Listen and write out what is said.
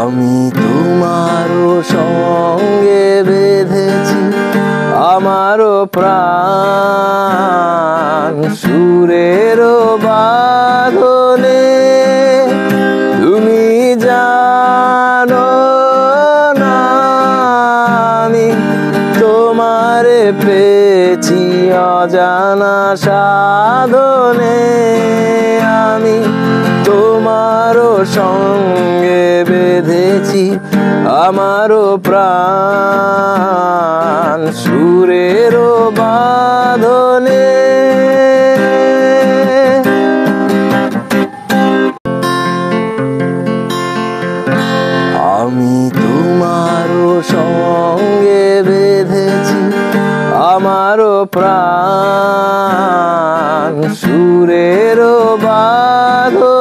আমি তোমারও সঙ্গে বেঁধেছি আমারও প্রাণ সুরেরও বাঁধনে। তুমি জানো না আমি তোমারে পেয়েছি অজানা সাধনে। আমি তোমারও সঙ্গে বেঁধেছি আমারও প্রাণ সুরেরও বাঁধনে। আমি তোমারও সঙ্গে বেঁধেছি আমারও প্রাণ